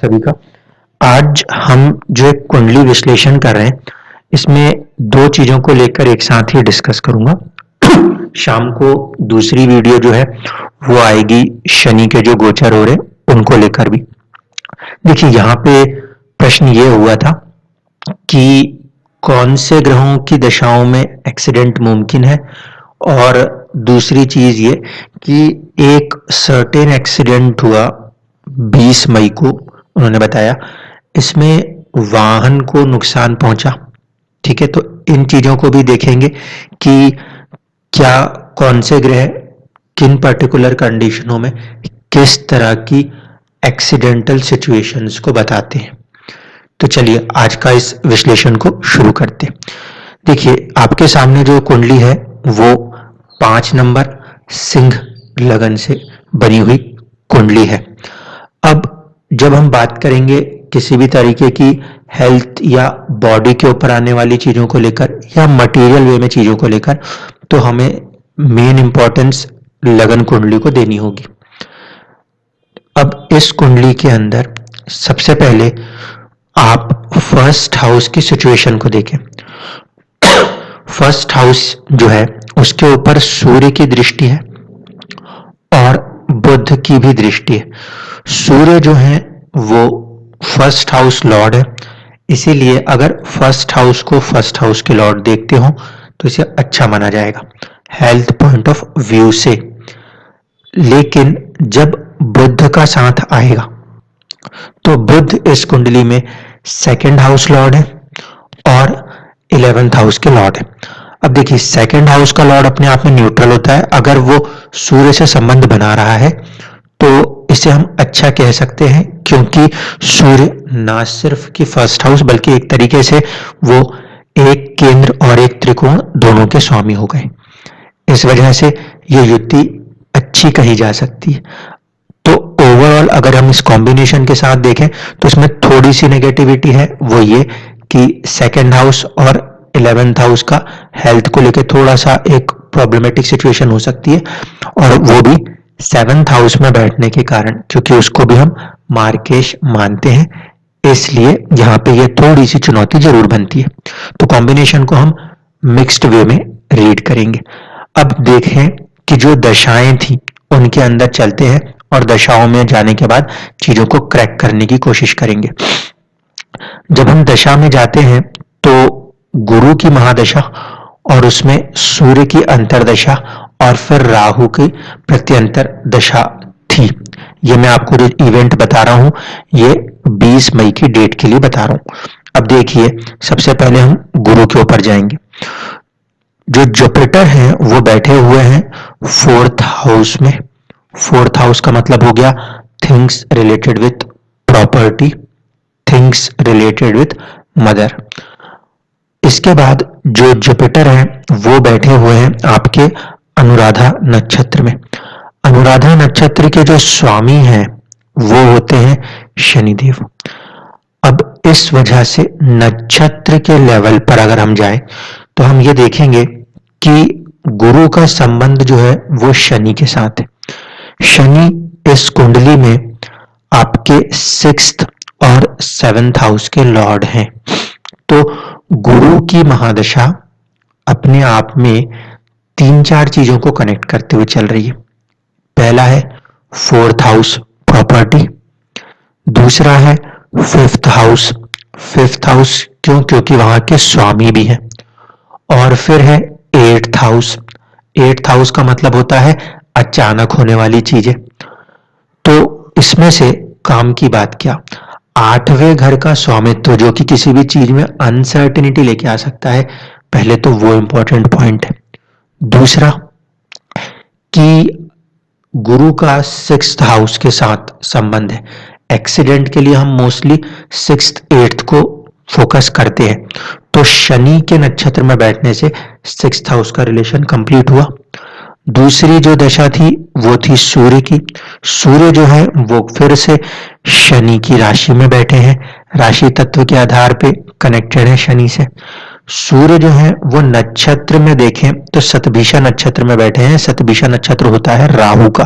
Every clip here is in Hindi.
सभी का। आज हम जो एक कुंडली विश्लेषण कर रहे हैं, इसमें दो चीजों को लेकर एक साथ ही डिस्कस करूंगा। शाम को दूसरी वीडियो जो है वो आएगी शनि के जो गोचर हो रहे उनको लेकर भी। देखिए यहाँ पे प्रश्न ये हुआ था कि कौन से ग्रहों की दशाओं में एक्सीडेंट मुमकिन है, और दूसरी चीज ये कि एक सर्टेन एक्सीडेंट हुआ 20 मई को, उन्होंने बताया इसमें वाहन को नुकसान पहुंचा। ठीक है, तो इन चीजों को भी देखेंगे कि क्या कौन से ग्रह किन पर्टिकुलर कंडीशनों में किस तरह की एक्सीडेंटल सिचुएशंस को बताते हैं। तो चलिए आज का इस विश्लेषण को शुरू करते हैं। देखिए आपके सामने जो कुंडली है वो 5 नंबर सिंह लगन से बनी हुई कुंडली है। अब जब हम बात करेंगे किसी भी तरीके की हेल्थ या बॉडी के ऊपर आने वाली चीजों को लेकर या मटेरियल वे में चीजों को लेकर, तो हमें मेन इंपॉर्टेंस लगन कुंडली को देनी होगी। अब इस कुंडली के अंदर सबसे पहले आप फर्स्ट हाउस की सिचुएशन को देखें। फर्स्ट हाउस जो है उसके ऊपर सूर्य की दृष्टि है और बुध की भी दृष्टि है। सूर्य जो है वो फर्स्ट हाउस लॉर्ड है, इसीलिए अगर फर्स्ट हाउस को फर्स्ट हाउस के लॉर्ड देखते हो तो इसे अच्छा माना जाएगा हेल्थ पॉइंट ऑफ व्यू से। लेकिन जब बुध का साथ आएगा तो बुध इस कुंडली में सेकंड हाउस लॉर्ड है और 11th हाउस के लॉर्ड है। अब देखिए सेकंड हाउस का लॉर्ड अपने आप में न्यूट्रल होता है। अगर वो सूर्य से संबंध बना रहा है तो इसे हम अच्छा कह सकते हैं, क्योंकि सूर्य ना सिर्फ कि फर्स्ट हाउस बल्कि एक तरीके से वो एक केंद्र और एक त्रिकोण दोनों के स्वामी हो गए। इस वजह से ये युति अच्छी कही जा सकती है। तो ओवरऑल अगर हम इस कॉम्बिनेशन के साथ देखें तो इसमें थोड़ी सी नेगेटिविटी है, वो ये कि सेकंड हाउस और 11th हाउस का हेल्थ को लेकर थोड़ा सा एक प्रॉब्लमेटिक सिचुएशन हो सकती है, और वो भी 7th हाउस में बैठने के कारण, क्योंकि उसको भी हम मार्केश मानते हैं, इसलिए यहाँ पे ये थोड़ी सी चुनौती जरूर बनती है। तो कॉम्बिनेशन को हम मिक्स्ड वे में रीड करेंगे। अब देखें कि जो दशाएं थी उनके अंदर चलते हैं और दशाओं में जाने के बाद चीजों को क्रैक करने की कोशिश करेंगे। जब हम दशा में जाते हैं तो गुरु की महादशा और उसमें सूर्य की अंतरदशा और फिर राहु की प्रत्यंतर दशा थी। ये मैं आपको जो इवेंट बता रहा हूं ये 20 मई की डेट के लिए बता रहा हूं। अब देखिए सबसे पहले हम गुरु के ऊपर जाएंगे। जो जुपिटर हैं वो बैठे हुए हैं 4th हाउस में। 4th हाउस का मतलब हो गया things related with property, things related with mother. इसके बाद जो जुपिटर है वो बैठे हुए हैं आपके अनुराधा नक्षत्र में। अनुराधा नक्षत्र के जो स्वामी हैं वो होते हैं शनिदेव। अब इस वजह से नक्षत्र के लेवल पर अगर हम जाएं तो हम ये देखेंगे कि गुरु का संबंध जो है वो शनि के साथ है। शनि इस कुंडली में आपके 6th और 7th हाउस के लॉर्ड हैं। तो गुरु की महादशा अपने आप में 3-4 चीजों को कनेक्ट करते हुए चल रही है। पहला है 4th हाउस प्रॉपर्टी, दूसरा है 5th हाउस। 5th हाउस क्यों? क्योंकि वहां के स्वामी भी हैं। और फिर है 8th हाउस। 8th हाउस का मतलब होता है अचानक होने वाली चीजें। तो इसमें से काम की बात क्या, 8वें घर का स्वामित्व जो कि किसी भी चीज में अनसर्टेनिटी लेके आ सकता है, पहले तो वो इंपॉर्टेंट पॉइंट है। दूसरा कि गुरु का 6th हाउस के साथ संबंध है। एक्सीडेंट के लिए हम मोस्टली 6th 8th को फोकस करते हैं, तो शनि के नक्षत्र में बैठने से 6th हाउस का रिलेशन कंप्लीट हुआ। दूसरी जो दशा थी वो थी सूर्य की। सूर्य जो है वो फिर से शनि की राशि में बैठे हैं, राशि तत्व के आधार पे कनेक्टेड है शनि से। सूर्य जो है वो नक्षत्र में देखें तो शतभिषा नक्षत्र में बैठे हैं। शतभिषा नक्षत्र होता है राहु का।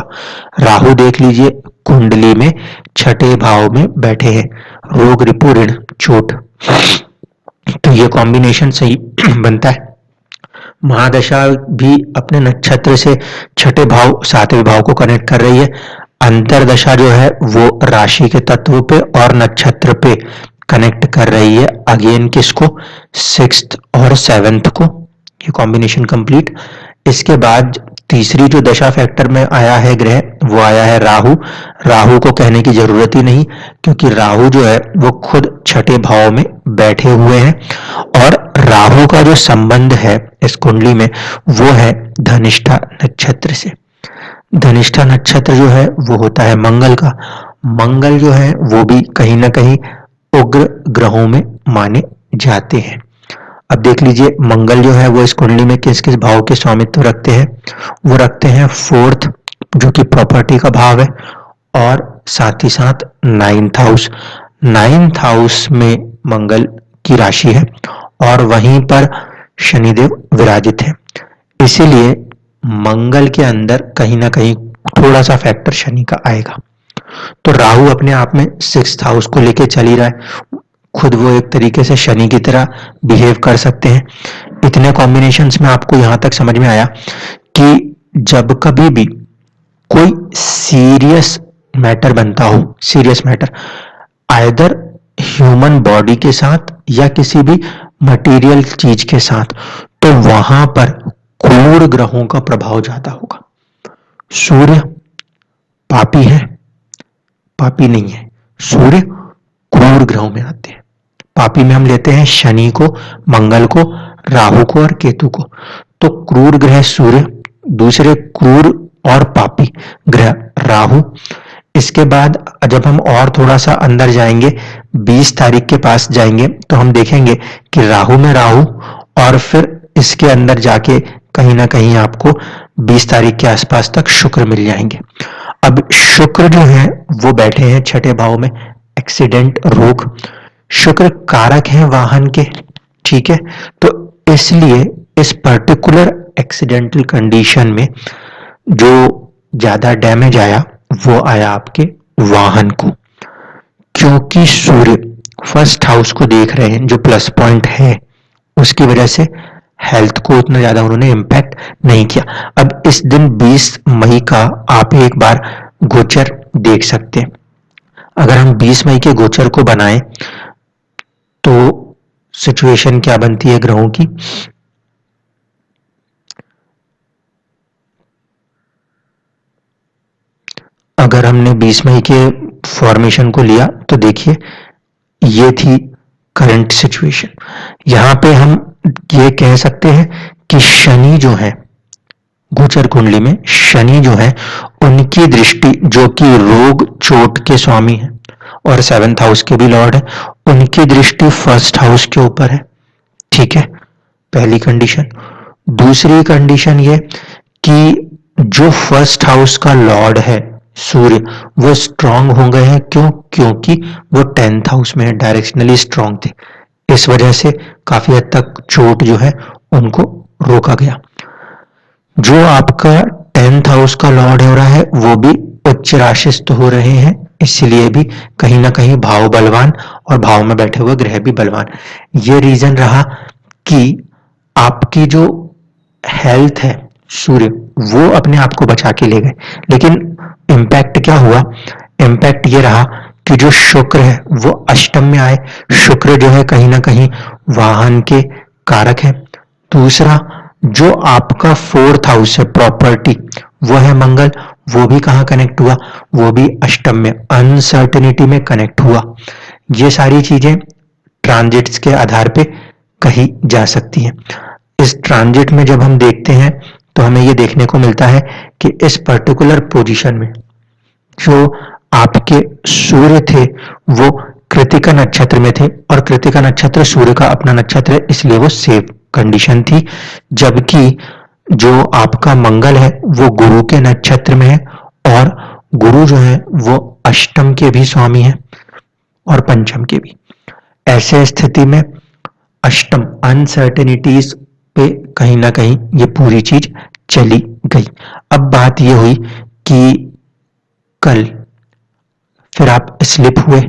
राहु देख लीजिए कुंडली में छठे भाव में बैठे हैं। रोग रिपु ऋण चोट, तो ये कॉम्बिनेशन सही बनता है। महादशा भी अपने नक्षत्र से छठे भाव सातवें भाव को कनेक्ट कर रही है। अंतरदशा जो है वो राशि के तत्व पे और नक्षत्र पे कनेक्ट कर रही है। अगेन किसको? सिक्स्थ और सेवेंथ को। ये कॉम्बिनेशन कंप्लीट। इसके बाद तीसरी जो दशा फैक्टर में आया है ग्रह, वो आया है राहु। राहु को कहने की जरूरत ही नहीं, क्योंकि राहु जो है वो खुद छठे भाव में बैठे हुए हैं और राहु का जो संबंध है इस कुंडली में वो है धनिष्ठा नक्षत्र से। धनिष्ठा नक्षत्र जो है वो होता है मंगल का। मंगल जो है वो भी कहीं ना कहीं उग्र ग्रहों में माने जाते हैं। अब देख लीजिए मंगल जो है वो इस कुंडली में किस किस भाव के स्वामित्व रखते हैं? वो रखते हैं फोर्थ, जो कि प्रॉपर्टी का भाव है, और साथ ही साथ नाइन्थ हाउस। नाइन्थ हाउस में मंगल की राशि है और वहीं पर शनिदेव विराजित है। इसीलिए मंगल के अंदर कहीं ना कहीं थोड़ा सा फैक्टर शनि का आएगा। तो राहु अपने आप में सिक्स्थ हाउस को लेके चल ही रहा है, खुद वो एक तरीके से शनि की तरह बिहेव कर सकते हैं। इतने कॉम्बिनेशंस में आपको यहां तक समझ में आया कि जब कभी भी कोई सीरियस मैटर बनता हो, serious matter either human body के साथ या किसी भी मटेरियल चीज के साथ, तो वहां पर क्रूर ग्रहों का प्रभाव ज्यादा होगा। सूर्य पापी है? पापी नहीं है। सूर्य क्रूर ग्रहों में आते हैं। पापी में हम लेते हैं शनि को, मंगल को, राहु को और केतु को। तो क्रूर ग्रह सूर्य, दूसरे क्रूर और पापी ग्रह राहु। इसके बाद जब हम और थोड़ा सा अंदर जाएंगे, 20 तारीख के पास जाएंगे, तो हम देखेंगे कि राहु में राहु और फिर इसके अंदर जाके कहीं ना कहीं आपको 20 तारीख के आसपास तक शुक्र मिल जाएंगे। अब शुक्र जो है वो बैठे हैं छठे भाव में, एक्सीडेंट, रोग। शुक्र कारक है वाहन के, ठीक है। तो इसलिए इस पर्टिकुलर एक्सीडेंटल कंडीशन में जो ज्यादा डैमेज आया वो आया आपके वाहन को, क्योंकि सूर्य फर्स्ट हाउस को देख रहे हैं, जो प्लस पॉइंट है, उसकी वजह से हेल्थ को उतना ज्यादा उन्होंने इम्पैक्ट नहीं किया। अब इस दिन 20 मई का आप एक बार गोचर देख सकते हैं। अगर हम 20 मई के गोचर को बनाएं तो सिचुएशन क्या बनती है ग्रहों की? अगर हमने 20 मई के फॉर्मेशन को लिया तो देखिए ये थी करंट सिचुएशन। यहां पे हम ये कह सकते हैं कि शनि जो है गोचर कुंडली में, शनि जो है उनकी दृष्टि, जो कि रोग चोट के स्वामी है और 7th हाउस के भी लॉर्ड है, उनकी दृष्टि फर्स्ट हाउस के ऊपर है, ठीक है। पहली कंडीशन। दूसरी कंडीशन ये कि जो फर्स्ट हाउस का लॉर्ड है सूर्य, वो स्ट्रांग हो गए हैं। क्यों? क्योंकि वो 10th हाउस में डायरेक्शनली स्ट्रांग थे। इस वजह से काफी हद तक चोट जो है उनको रोका गया। जो आपका 10th हाउस का लॉर्ड हो रहा है वो भी उच्च राशिस्थ हो रहे हैं, इसलिए भी कहीं ना कहीं भाव बलवान और भाव में बैठे हुए ग्रह भी बलवान। ये रीजन रहा कि आपकी जो हेल्थ है सूर्य वो अपने आप को बचा के ले गए। लेकिन इम्पैक्ट क्या हुआ? इम्पैक्ट ये रहा कि जो शुक्र है वो अष्टम में आए। शुक्र जो है कहीं ना कहीं वाहन के कारक है। दूसरा, जो आपका 4th हाउस है प्रॉपर्टी, वो है मंगल, वो भी कहाँ कनेक्ट हुआ? वो भी अष्टम में, अनसर्टेनिटी में कनेक्ट हुआ। ये सारी चीजें ट्रांजिट्स के आधार पे कही जा सकती हैं। इस ट्रांजिट में जब हम देखते हैं तो हमें ये देखने को मिलता है कि इस पर्टिकुलर पोजीशन में जो आपके सूर्य थे वो कृतिका नक्षत्र में थे, और कृतिका नक्षत्र सूर्य का अपना नक्षत्र है, इसलिए वो सेफ कंडीशन थी। जबकि जो आपका मंगल है वो गुरु के नक्षत्र में है, और गुरु जो है वो अष्टम के भी स्वामी है और पंचम के भी। ऐसे स्थिति में अष्टम अनसर्टेनिटीज पे कहीं ना कहीं ये पूरी चीज चली गई। अब बात ये हुई कि कल फिर आप स्लिप हुए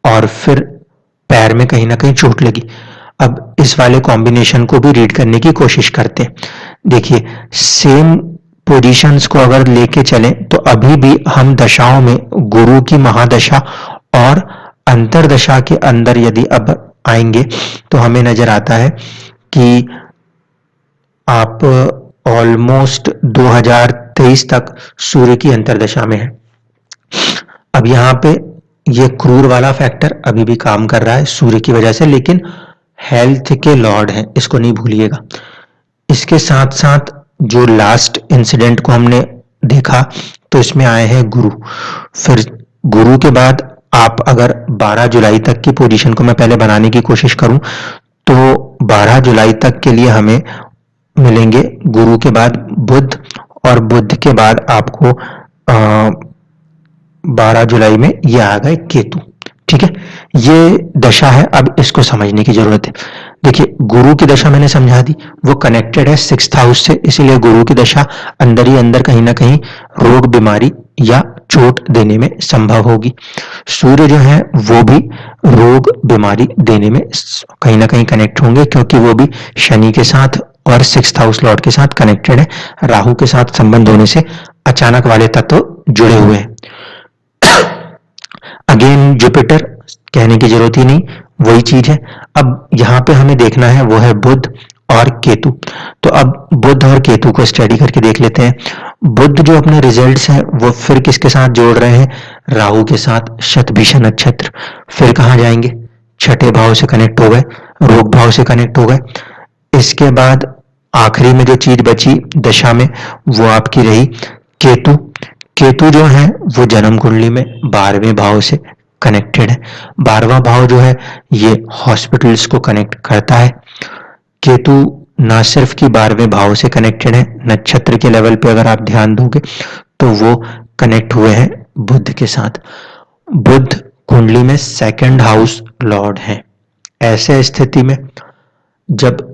और फिर पैर में कहीं ना कहीं चोट लगी। अब इस वाले कॉम्बिनेशन को भी रीड करने की कोशिश करते हैं। देखिए सेम पोजीशंस को अगर लेके चलें तो अभी भी हम दशाओं में गुरु की महादशा और अंतरदशा के अंदर यदि अब आएंगे तो हमें नजर आता है कि आप ऑलमोस्ट 2023 तक सूर्य की अंतरदशा में है। अब यहां पे ये क्रूर वाला फैक्टर अभी भी काम कर रहा है सूर्य की वजह से, लेकिन हेल्थ के लॉर्ड हैं, इसको नहीं भूलिएगा। इसके साथ साथ जो लास्ट इंसिडेंट को हमने देखा तो इसमें आए हैं गुरु। फिर गुरु के बाद आप अगर 12 जुलाई तक की पोजीशन को मैं पहले बनाने की कोशिश करूं तो 12 जुलाई तक के लिए हमें मिलेंगे गुरु के बाद बुध, और बुध के बाद आपको 12 जुलाई में ये आ गए केतु। ठीक है, ये दशा है, अब इसको समझने की जरूरत है। देखिए गुरु की दशा मैंने समझा दी, वो कनेक्टेड है 6th हाउस से, इसीलिए गुरु की दशा अंदर ही अंदर कहीं ना कहीं रोग बीमारी या चोट देने में संभव होगी। सूर्य जो है वो भी रोग बीमारी देने में कहीं ना कहीं कनेक्ट होंगे, क्योंकि वो भी शनि के साथ और 6th हाउस लॉर्ड के साथ कनेक्टेड है। राहु के साथ संबंध होने से अचानक वाले तत्व जुड़े हुए हैं। अगेन जुपिटर कहने की जरूरत ही नहीं, वही चीज है। अब यहां पे हमें देखना है वो है बुध और केतु। तो अब बुध और केतु को स्टडी करके देख लेते हैं। बुध जो अपने रिजल्ट्स हैं वो फिर किसके साथ जोड़ रहे हैं, राहु के साथ, शतभिषा नक्षत्र। फिर कहां जाएंगे, छठे भाव से कनेक्ट हो गए, रोग भाव से कनेक्ट हो गए। इसके बाद आखिरी में जो चीज बची दशा में वो आपकी रही केतु। केतु जो है वो जन्म कुंडली में 12वें भाव से कनेक्टेड है। 12वां भाव जो है ये हॉस्पिटल्स को कनेक्ट करता है। केतु ना सिर्फ कि 12वें भाव से कनेक्टेड है, नक्षत्र के लेवल पे अगर आप ध्यान दोगे तो वो कनेक्ट हुए हैं बुध के साथ। बुध कुंडली में 2nd हाउस लॉर्ड है। ऐसे स्थिति में जब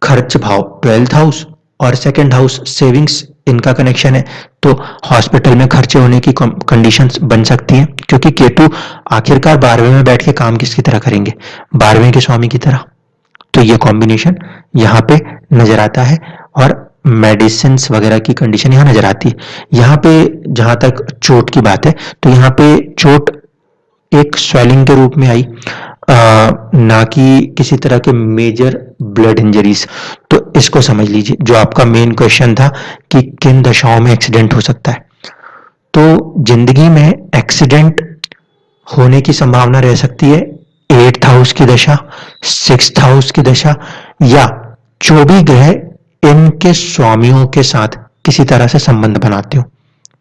खर्च भाव 12th हाउस और 2nd हाउस सेविंग्स इनका कनेक्शन है तो हॉस्पिटल में खर्चे होने की कंडीशंस बन सकती हैं, क्योंकि केतु आखिरकार 12वें में बैठ के काम किसकी तरह करेंगे, 12वें के स्वामी की तरह। तो ये कॉम्बिनेशन यहाँ पे नजर आता है और मेडिसिन वगैरह की कंडीशन यहाँ नजर आती है। यहाँ पे जहां तक चोट की बात है तो यहाँ पे चोट एक स्वेलिंग के रूप में आई, ना कि किसी तरह के मेजर ब्लड इंजरीज। तो इसको समझ लीजिए, जो आपका मेन क्वेश्चन था कि किन दशाओं में एक्सीडेंट हो सकता है, तो जिंदगी में एक्सीडेंट होने की संभावना रह सकती है 8th हाउस की दशा, 6th हाउस की दशा, या जो भी ग्रह इनके स्वामियों के साथ किसी तरह से संबंध बनाते हो,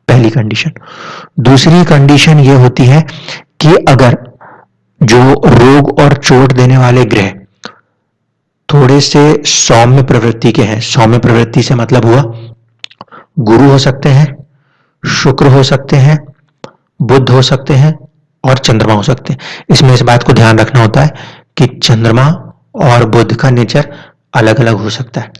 पहली कंडीशन। दूसरी कंडीशन ये होती है कि अगर जो रोग और चोट देने वाले ग्रह थोड़े से सौम्य प्रवृत्ति के हैं, सौम्य प्रवृत्ति से मतलब हुआ गुरु हो सकते हैं, शुक्र हो सकते हैं, बुध हो सकते हैं और चंद्रमा हो सकते हैं। इसमें इस बात को ध्यान रखना होता है कि चंद्रमा और बुध का नेचर अलग अलग हो सकता है।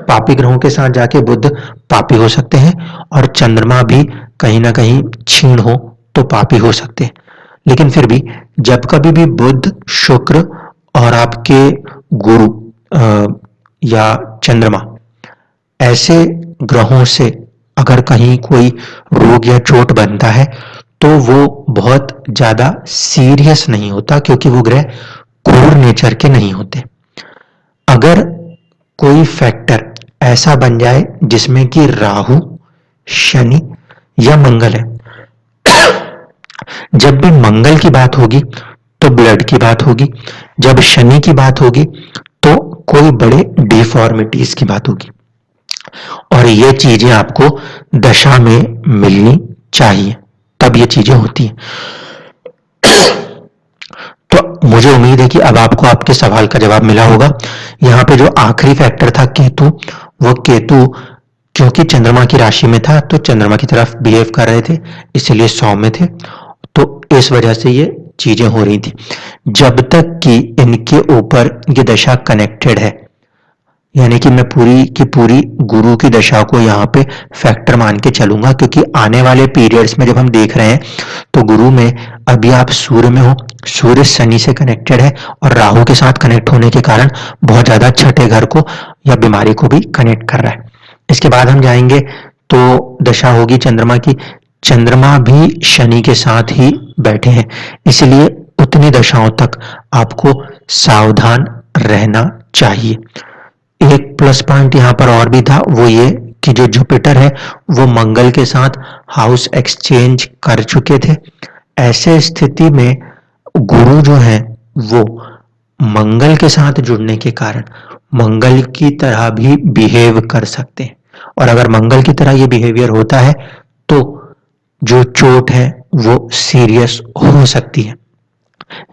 पापी ग्रहों के साथ जाके बुध पापी हो सकते हैं और चंद्रमा भी कहीं ना कहीं क्षीण हो तो पापी हो सकते हैं। लेकिन फिर भी जब कभी भी बुध, शुक्र और आपके गुरु या चंद्रमा ऐसे ग्रहों से अगर कहीं कोई रोग या चोट बनता है तो वो बहुत ज्यादा सीरियस नहीं होता, क्योंकि वो ग्रह क्रूर नेचर के नहीं होते। अगर कोई फैक्टर ऐसा बन जाए जिसमें कि राहु, शनि या मंगल है, जब भी मंगल की बात होगी तो ब्लड की बात होगी, जब शनि की बात होगी तो कोई बड़े डिफॉर्मिटीज की बात होगी, और ये चीजें आपको दशा में मिलनी चाहिए, तब ये चीजें होती हैं। तो मुझे उम्मीद है कि अब आपको आपके सवाल का जवाब मिला होगा। यहाँ पे जो आखिरी फैक्टर था केतु, वो केतु क्योंकि चंद्रमा की राशि में था तो चंद्रमा की तरफ बिहेव कर रहे थे, इसलिए सौम्य थे, तो इस वजह से ये चीजें हो रही थी, जब तक कि इनके ऊपर ये दशा कनेक्टेड है। यानी कि मैं पूरी की पूरी गुरु की दशा को यहाँ पे फैक्टर मान के चलूंगा, क्योंकि आने वाले पीरियड्स में जब हम देख रहे हैं तो गुरु में अभी आप सूर्य में हो, सूर्य शनि से कनेक्टेड है और राहु के साथ कनेक्ट होने के कारण बहुत ज्यादा छठे घर को या बीमारी को भी कनेक्ट कर रहा है। इसके बाद हम जाएंगे तो दशा होगी चंद्रमा की। चंद्रमा भी शनि के साथ ही बैठे हैं, इसलिए उतनी दशाओं तक आपको सावधान रहना चाहिए। एक प्लस पॉइंट यहाँ पर और भी था, वो ये कि जो जुपिटर है वो मंगल के साथ हाउस एक्सचेंज कर चुके थे। ऐसे स्थिति में गुरु जो है वो मंगल के साथ जुड़ने के कारण मंगल की तरह भी बिहेव कर सकते हैं, और अगर मंगल की तरह ये बिहेवियर होता है तो जो चोट है वो सीरियस हो सकती है।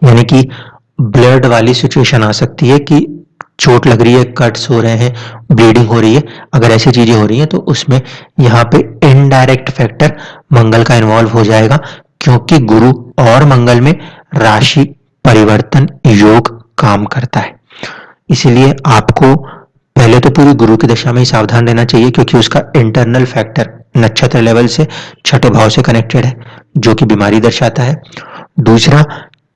यानी कि ब्लड वाली सिचुएशन आ सकती है कि चोट लग रही है, कट्स हो रहे हैं, ब्लीडिंग हो रही है। अगर ऐसी चीजें हो रही हैं तो उसमें यहाँ पे इनडायरेक्ट फैक्टर मंगल का इन्वॉल्व हो जाएगा, क्योंकि गुरु और मंगल में राशि परिवर्तन योग काम करता है। इसीलिए आपको पहले तो पूरी गुरु की दशा में ही सावधान रहना चाहिए, क्योंकि उसका इंटरनल फैक्टर नक्षत्र लेवल से छठे भाव से कनेक्टेड है, जो कि बीमारी दर्शाता है। दूसरा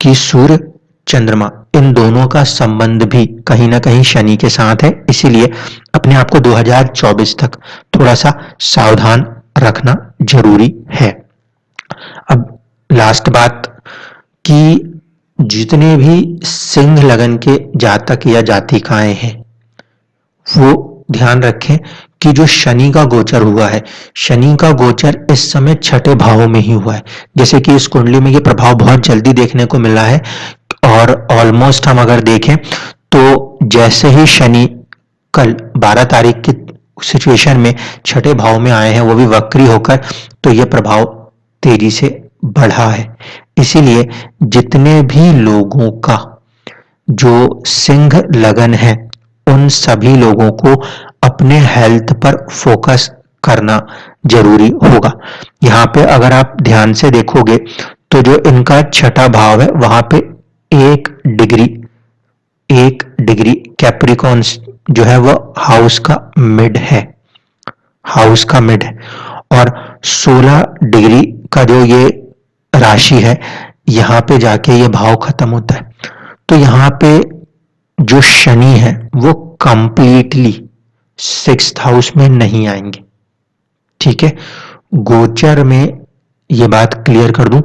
कि सूर्य चंद्रमा इन दोनों का संबंध भी कहीं ना कहीं शनि के साथ है, इसीलिए अपने आप को 2024 तक थोड़ा सा सावधान रखना जरूरी है। अब लास्ट बात कि जितने भी सिंह लगन के जातक या जातिकाएं हैं वो ध्यान रखें कि जो शनि का गोचर हुआ है, शनि का गोचर इस समय छठे भाव में ही हुआ है। जैसे कि इस कुंडली में ये प्रभाव बहुत जल्दी देखने को मिला है, और ऑलमोस्ट हम अगर देखें तो जैसे ही शनि कल 12 तारीख की सिचुएशन में छठे भाव में आए हैं, वो भी वक्री होकर, तो ये प्रभाव तेजी से बढ़ा है। इसीलिए जितने भी लोगों का जो सिंह लगन है उन सभी लोगों को अपने हेल्थ पर फोकस करना जरूरी होगा। यहाँ पे अगर आप ध्यान से देखोगे तो जो इनका छठा भाव है वहां पे 1 डिग्री कैप्रिकॉन जो है वो हाउस का मिड है, हाउस का मिड है, और 16 डिग्री का जो ये राशि है यहाँ पे जाके ये भाव खत्म होता है। तो यहाँ पे जो शनि है वो कंप्लीटली 6th हाउस में नहीं आएंगे। ठीक है, गोचर में ये बात क्लियर कर दूं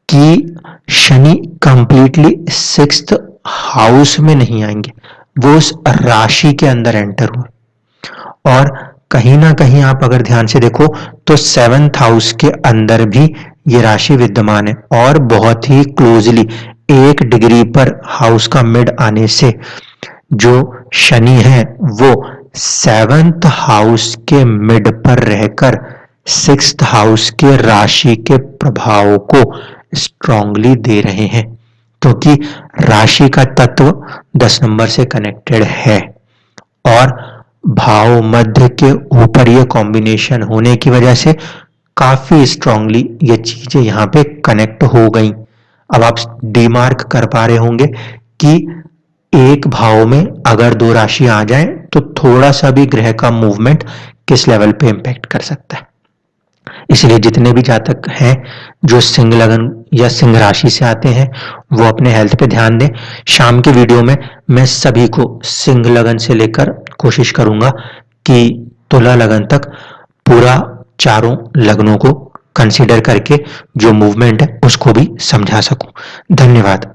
कि शनि कंप्लीटली 6th हाउस में नहीं आएंगे, वो उस राशि के अंदर एंटर हुए। और कहीं ना कहीं आप अगर ध्यान से देखो तो 7th हाउस के अंदर भी ये राशि विद्यमान है, और बहुत ही क्लोजली 1 डिग्री पर हाउस का मिड आने से जो शनि है वो 7th हाउस के मिड पर रहकर 6th हाउस के राशि के प्रभाव को स्ट्रांगली दे रहे हैं, क्योंकि राशि का तत्व 10 नंबर से कनेक्टेड है, और भाव मध्य के ऊपर ये कॉम्बिनेशन होने की वजह से काफी स्ट्रांगली ये चीजें यहाँ पे कनेक्ट हो गई। अब आप डिमार्क कर पा रहे होंगे कि एक भाव में अगर 2 राशि आ जाए तो थोड़ा सा भी ग्रह का मूवमेंट किस लेवल पे इंपैक्ट कर सकता है। इसलिए जितने भी जातक हैं जो सिंह लगन या सिंह राशि से आते हैं वो अपने हेल्थ पे ध्यान दें। शाम के वीडियो में मैं सभी को सिंह लगन से लेकर कोशिश करूंगा कि तुला लगन तक पूरा चारों लग्नों को कंसीडर करके जो मूवमेंट है उसको भी समझा सकूं। धन्यवाद।